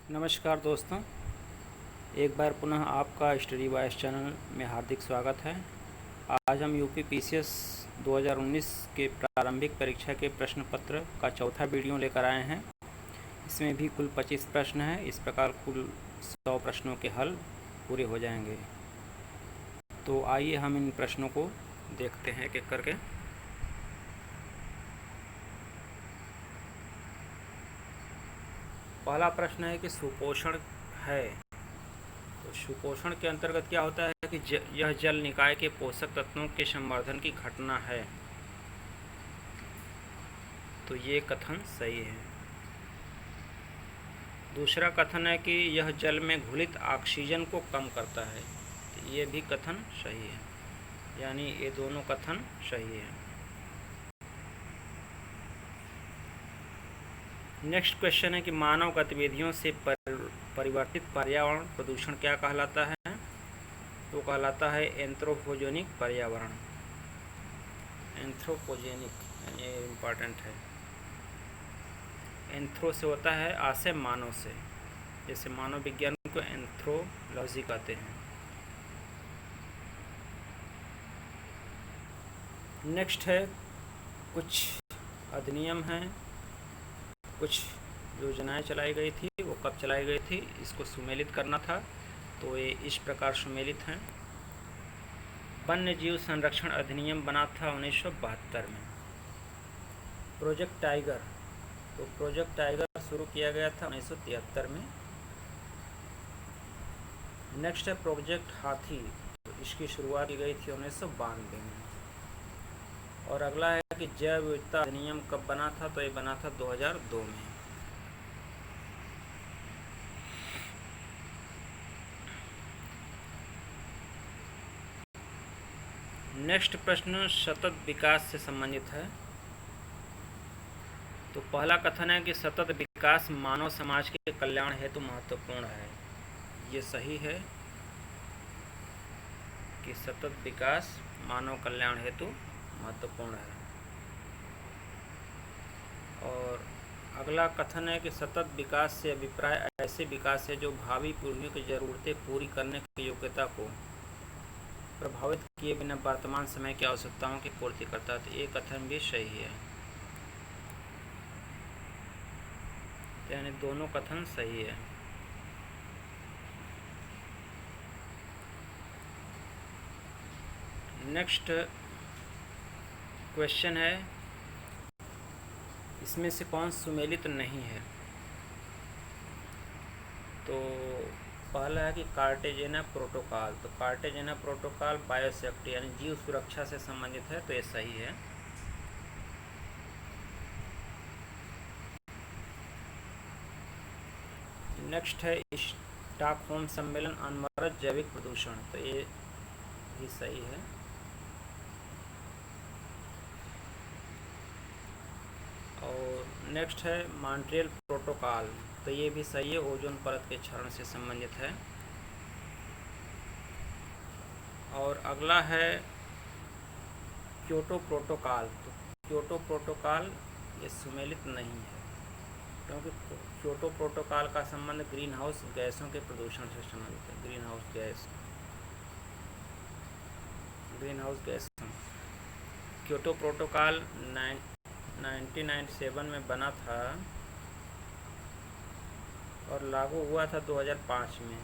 नमस्कार दोस्तों, एक बार पुनः आपका स्टडी वाइज चैनल में हार्दिक स्वागत है। आज हम यूपी पीसीएस 2019 के प्रारंभिक परीक्षा के प्रश्न पत्र का चौथा वीडियो लेकर आए हैं। इसमें भी कुल 25 प्रश्न हैं। इस प्रकार कुल 100 प्रश्नों के हल पूरे हो जाएंगे। तो आइए हम इन प्रश्नों को देखते हैं एक एक करके। पहला प्रश्न है कि सुपोषण है, तो सुपोषण के अंतर्गत क्या होता है कि यह जल निकाय के पोषक तत्वों के संवर्धन की घटना है। तो ये कथन सही है। दूसरा कथन है कि यह जल में घुलित ऑक्सीजन को कम करता है। तो ये भी कथन सही है, यानी ये दोनों कथन सही है। नेक्स्ट क्वेश्चन है कि मानव गतिविधियों से परिवर्तित पर्यावरण प्रदूषण क्या कहलाता है? तो कहलाता है एंथ्रोपोजेनिक पर्यावरण। एंथ्रोपोजेनिक ये इम्पॉर्टेंट है। एंथ्रो से होता है आशय मानव से, जैसे मानव विज्ञान को एंथ्रोलॉजी कहते हैं। नेक्स्ट है कुछ अधिनियम हैं, कुछ योजनाएं चलाई गई थी, वो कब चलाई गई थी, इसको सुमेलित करना था। तो ये इस प्रकार सुमेलित हैं। वन्य जीव संरक्षण अधिनियम बना था 1972 में। प्रोजेक्ट टाइगर, तो प्रोजेक्ट टाइगर शुरू किया गया था 1973 में। नेक्स्ट है प्रोजेक्ट हाथी, तो इसकी शुरुआत की गई थी 1992 में। और अगला है कि जैव विविधता अधिनियम कब बना था? तो ये बना था 2002 में। नेक्स्ट प्रश्न सतत विकास से संबंधित है। तो पहला कथन है कि सतत विकास मानव समाज के कल्याण हेतु महत्वपूर्ण है। ये सही है कि सतत विकास मानव कल्याण हेतु महत्वपूर्ण है। और अगला कथन है कि सतत विकास से अभिप्राय ऐसे विकास है जो भावी पीढ़ियों की ज़रूरतें पूरी करने की योग्यता को प्रभावित किए बिना वर्तमान समय की आवश्यकताओं की पूर्ति करता है। तो ये कथन भी सही है, यानी दोनों कथन सही है। नेक्स्ट क्वेश्चन है, इसमें से कौन सुमेलित नहीं है? तो पहला है कि कार्टेजेना प्रोटोकॉल। तो कार्टेजेना प्रोटोकॉल बायोसेफ्टी यानी जीव सुरक्षा से संबंधित है, तो ये सही है। नेक्स्ट है स्टॉकहोम सम्मेलन अनवरत जैविक प्रदूषण, तो ये भी सही है। और नेक्स्ट है मॉन्ट्रियल प्रोटोकॉल, तो ये भी सही है, ओजोन परत के क्षरण से संबंधित है। और अगला है क्योटो प्रोटोकॉल। तो क्योटो प्रोटोकॉल ये सुमेलित नहीं है, क्योंकि क्योटो प्रोटोकॉल का संबंध ग्रीन हाउस गैसों के प्रदूषण से संबंधित है। Green house gas Kyoto protocol 1997 में बना था और लागू हुआ था 2005 में।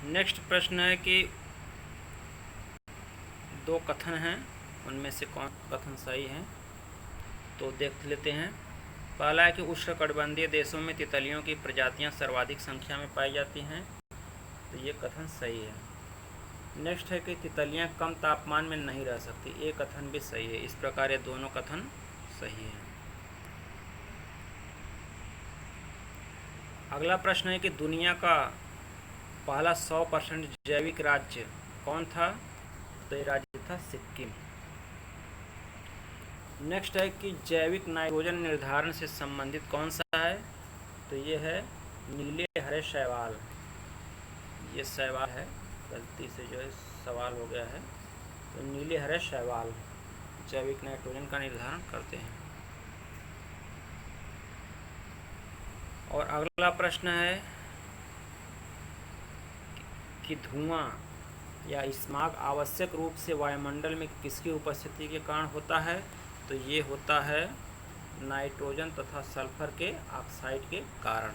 नेक्स्ट प्रश्न है कि दो कथन हैं, उनमें से कौन कथन सही है? तो देख लेते हैं। पहला है कि उष्णकटिबंधीय देशों में तितलियों की प्रजातियां सर्वाधिक संख्या में पाई जाती हैं, तो ये कथन सही है। नेक्स्ट है कि तितलियां कम तापमान में नहीं रह सकती, ये कथन भी सही है। इस प्रकार ये दोनों कथन सही है। अगला प्रश्न है कि दुनिया का पहला 100% जैविक राज्य कौन था? तो ये राज्य था सिक्किम। नेक्स्ट है कि जैविक नाइट्रोजन निर्धारण से संबंधित कौन सा है? तो ये है नीले हरे शैवाल। ये शैवाल है, गलती से जो है सवाल हो गया है, तो नीले हरे शैवाल जैविक नाइट्रोजन का निर्धारण करते हैं। और अगला प्रश्न है कि धुआं या स्मॉग आवश्यक रूप से वायुमंडल में किसकी उपस्थिति के कारण होता है? तो ये होता है नाइट्रोजन तथा सल्फर के ऑक्साइड के कारण।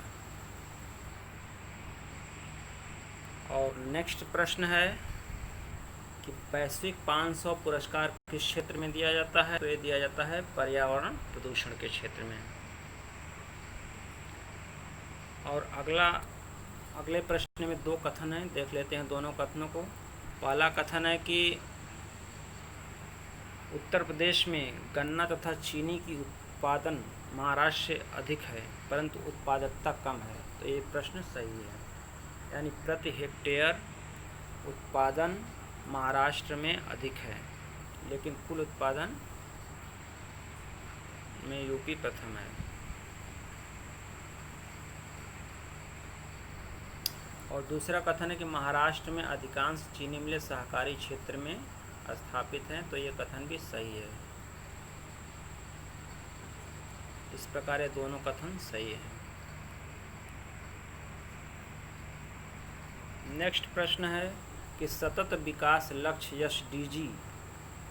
और नेक्स्ट प्रश्न है कि वैश्विक 500 पुरस्कार किस क्षेत्र में दिया जाता है? तो ये दिया जाता है पर्यावरण प्रदूषण के क्षेत्र में। और अगले प्रश्न में दो कथन हैं, देख लेते हैं दोनों कथनों को। पहला कथन है कि उत्तर प्रदेश में गन्ना तथा चीनी की उत्पादन महाराष्ट्र से अधिक है परंतु उत्पादकता कम है। तो ये प्रश्न सही है, यानी प्रति हेक्टेयर उत्पादन महाराष्ट्र में अधिक है लेकिन कुल उत्पादन में यूपी प्रथम है। और दूसरा कथन है कि महाराष्ट्र में अधिकांश चीनी मिलें सहकारी क्षेत्र में स्थापित हैं। तो ये कथन भी सही है। इस प्रकार ये दोनों कथन सही हैं। नेक्स्ट प्रश्न है कि सतत विकास लक्ष्य एसडीजी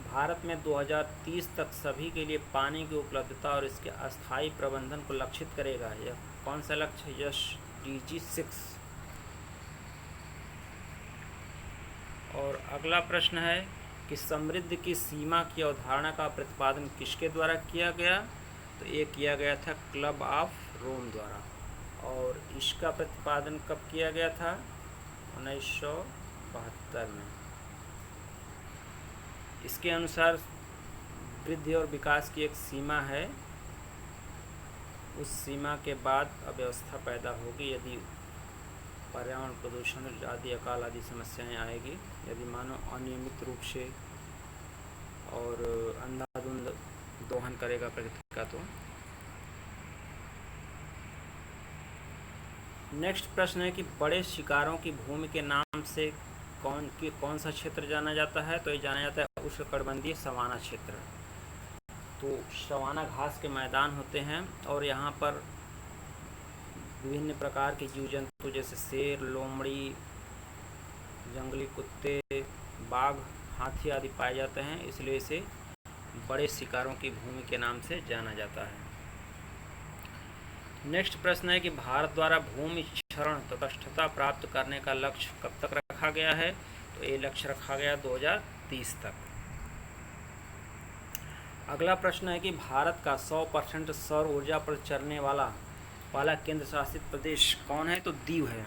भारत में 2030 तक सभी के लिए पानी की उपलब्धता और इसके अस्थायी प्रबंधन को लक्षित करेगा। यह कौन सा लक्ष्य है? एसडीजी 6। और अगला प्रश्न है कि समृद्धि की सीमा की अवधारणा का प्रतिपादन किसके द्वारा किया गया? तो ये किया गया था क्लब ऑफ रोम द्वारा। और इसका प्रतिपादन कब किया गया था? 1972 में। इसके अनुसार वृद्धि और विकास की एक सीमा है, उस सीमा के बाद अव्यवस्था पैदा होगी यदि पर्यावरण प्रदूषण आदि अकाल आदि समस्याएं आएगी, यदि मानव अनियमित रूप से और अंधाधुंध दोहन करेगा प्रकृति का। तो नेक्स्ट प्रश्न है कि बड़े शिकारों की भूमि के नाम से कौन सा क्षेत्र जाना जाता है? तो ये जाना जाता है उष्णकटिबंधीय सवाना क्षेत्र। तो सवाना घास के मैदान होते हैं और यहाँ पर विभिन्न प्रकार के जीव जंतु जैसे शेर, लोमड़ी, जंगली कुत्ते, बाघ, हाथी आदि पाए जाते हैं, इसलिए इसे बड़े शिकारों की भूमि के नाम से जाना जाता है। नेक्स्ट प्रश्न है कि भारत द्वारा भूमि क्षरण तटस्थता प्राप्त करने का लक्ष्य कब तक रखा गया है? तो ये लक्ष्य रखा गया 2030 तक। अगला प्रश्न है कि भारत का 100% सौर ऊर्जा पर चलने वाला पहला केंद्र शासित प्रदेश कौन है? तो दीव है।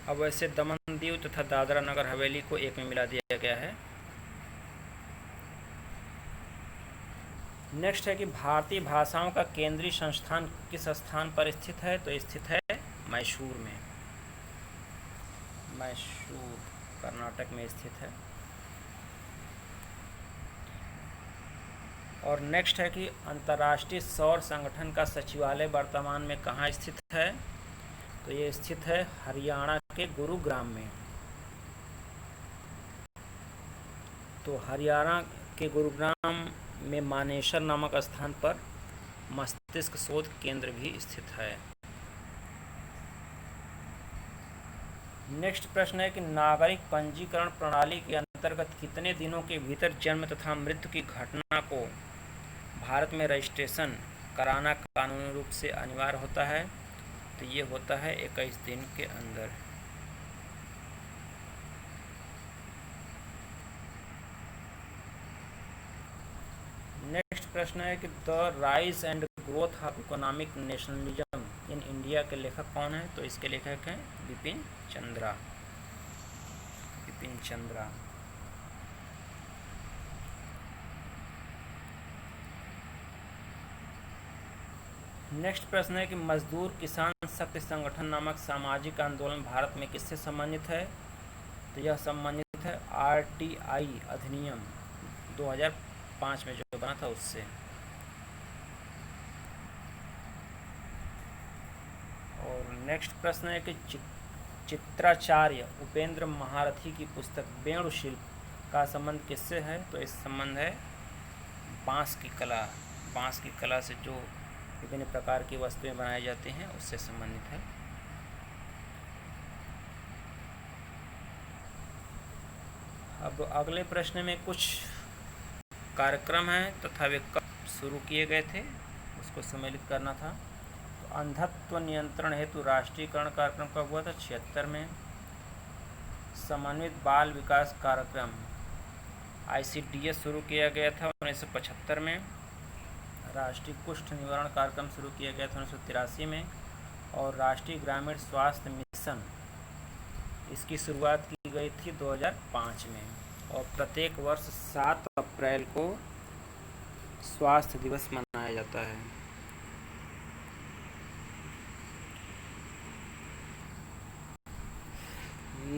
अब वैसे दमन दीव तथा दादरा नगर हवेली को एक में मिला दिया गया है। नेक्स्ट है कि भारतीय भाषाओं का केंद्रीय संस्थान किस स्थान पर स्थित है? तो स्थित है मैसूर में। मैसूर कर्नाटक में स्थित है। और नेक्स्ट है कि अंतर्राष्ट्रीय सौर संगठन का सचिवालय वर्तमान में कहाँ स्थित है? तो ये स्थित है हरियाणा के गुरुग्राम में। तो हरियाणा के गुरुग्राम में मानेसर नामक स्थान पर मस्तिष्क शोध केंद्र भी स्थित है। नेक्स्ट प्रश्न है कि नागरिक पंजीकरण प्रणाली के अंतर्गत कितने दिनों के भीतर जन्म तथा मृत्यु की घटना को भारत में रजिस्ट्रेशन कराना कानूनी रूप से अनिवार्य होता है? तो ये होता है 21 दिन के अंदर। नेक्स्ट प्रश्न है कि the rise and growth of economic nationalism in India के लेखक कौन है? तो इसके लेखक हैं बिपिन चंद्रा। बिपिन चंद्रा। नेक्स्ट प्रश्न है कि मजदूर किसान शक्ति संगठन नामक सामाजिक आंदोलन भारत में किससे संबंधित है? तो यह संबंधित है आरटीआई अधिनियम 2005 में जो बना था उससे। और नेक्स्ट प्रश्न है कि चित्राचार्य उपेंद्र महारथी की पुस्तक वेणु शिल्प का संबंध किससे है? तो इस संबंध है बांस की कला। बांस की कला से जो विभिन्न प्रकार की वस्तुएं बनाई जाती हैं उससे संबंधित है। अब अगले प्रश्न में कुछ कार्यक्रम हैं तथा वे कब शुरू किए गए थे उसको सम्मिलित करना था। तो अंधत्व नियंत्रण हेतु राष्ट्रीयकरण कार्यक्रम कब हुआ था? 76 में। समन्वित बाल विकास कार्यक्रम ICDS शुरू किया गया था 1975 में। राष्ट्रीय कुष्ठ निवारण कार्यक्रम शुरू किया गया था 1983 में। और राष्ट्रीय ग्रामीण स्वास्थ्य मिशन इसकी शुरुआत की गई थी 2005 में। और प्रत्येक वर्ष 7 अप्रैल को स्वास्थ्य दिवस मनाया जाता है।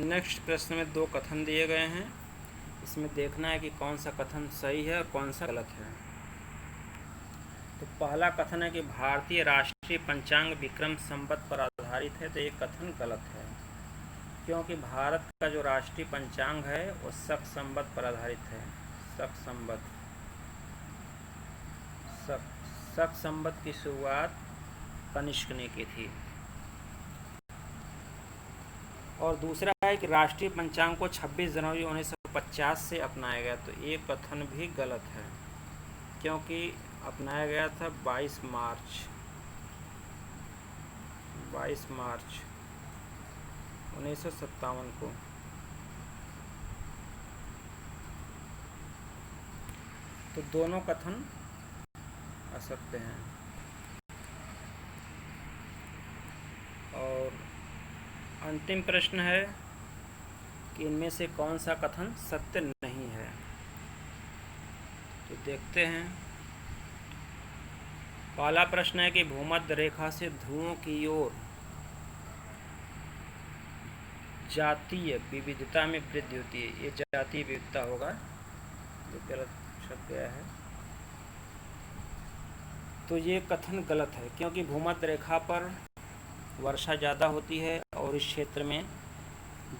नेक्स्ट प्रश्न में 2 कथन दिए गए हैं। इसमें देखना है कि कौन सा कथन सही है और कौन सा गलत है। तो पहला कथन है कि भारतीय राष्ट्रीय पंचांग विक्रम संवत पर आधारित है। तो ये कथन गलत है, क्योंकि भारत का जो राष्ट्रीय पंचांग है वो शक संवत पर आधारित है। शक संवत शक संवत की शुरुआत कनिष्क ने की थी। और दूसरा है कि राष्ट्रीय पंचांग को 26 जनवरी 1950 से अपनाया गया। तो ये कथन भी गलत है, क्योंकि अपनाया गया था 22 मार्च 1957 को। तो दोनों कथन असत्य हैं। और अंतिम प्रश्न है कि इनमें से कौन सा कथन सत्य नहीं है। तो देखते हैं। पहला प्रश्न है कि भूमध्य रेखा से ध्रुवों की ओर जातीय विविधता में वृद्धि होती है। ये जातीय विविधता होगा, ये गलत छप गया है। तो ये कथन गलत है, क्योंकि भूमध्य रेखा पर वर्षा ज़्यादा होती है और इस क्षेत्र में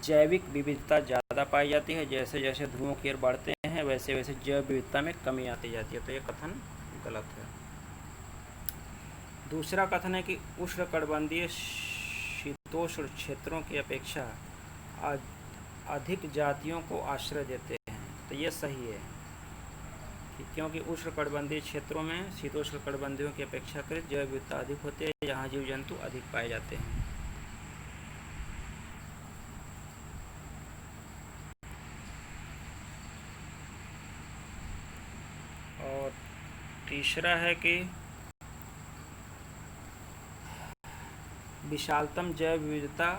जैविक विविधता ज़्यादा पाई जाती है। जैसे जैसे ध्रुवों की ओर बढ़ते हैं वैसे वैसे जैव विविधता में कमी आती जाती है। तो ये कथन गलत है। दूसरा कथन है कि उष्णकटिबंधीय शीतोष्ण क्षेत्रों की अपेक्षा अधिक जातियों को आश्रय देते हैं। तो ये सही है, क्योंकि उष्णकटिबंधीय क्षेत्रों में शीतोष्णकटिबंधियों की अपेक्षाकृत जैव विविधता अधिक होती है, यहाँ जीव जंतु अधिक पाए जाते हैं। और तीसरा है कि विशालतम जैव विविधता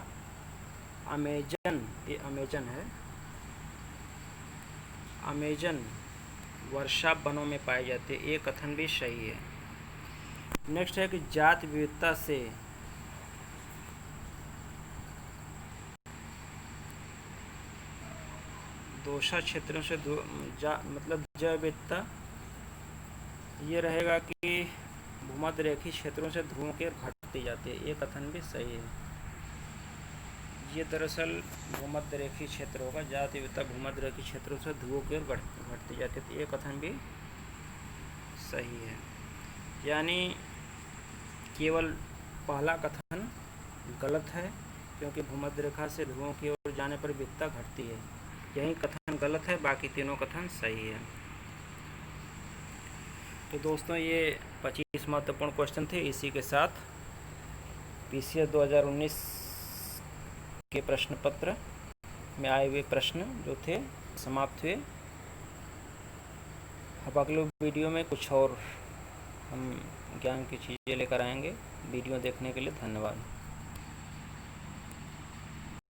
अमेजन, ये अमेजन है, अमेजन वर्षा वनों में पाई जाती है। ये कथन भी सही है। नेक्स्ट है कि जाति विविधता से दोषा क्षेत्रों से मतलब जैव विविधता ये रहेगा कि भूमध्य रेखीय क्षेत्रों से ध्रुवों की ओर घटती जाती है। ये कथन भी सही है। ये दरअसल भूमध्य रेखीय क्षेत्र होगा। जाति विविधता भूमध्य रेखीय क्षेत्रों से ध्रुवों की ओर घटती जाती है। तो ये कथन भी सही है। यानी केवल पहला कथन गलत है, क्योंकि भूमध्य रेखा से ध्रुवों की ओर जाने पर विविधता घटती है। यही कथन गलत है, बाकी तीनों कथन सही है। तो दोस्तों ये 25 महत्वपूर्ण क्वेश्चन थे। इसी के साथ PCS 2019 के प्रश्न पत्र में आए हुए प्रश्न जो थे समाप्त हुए। अब अगले वीडियो में कुछ और हम ज्ञान की चीज़ें लेकर आएंगे। वीडियो देखने के लिए धन्यवाद।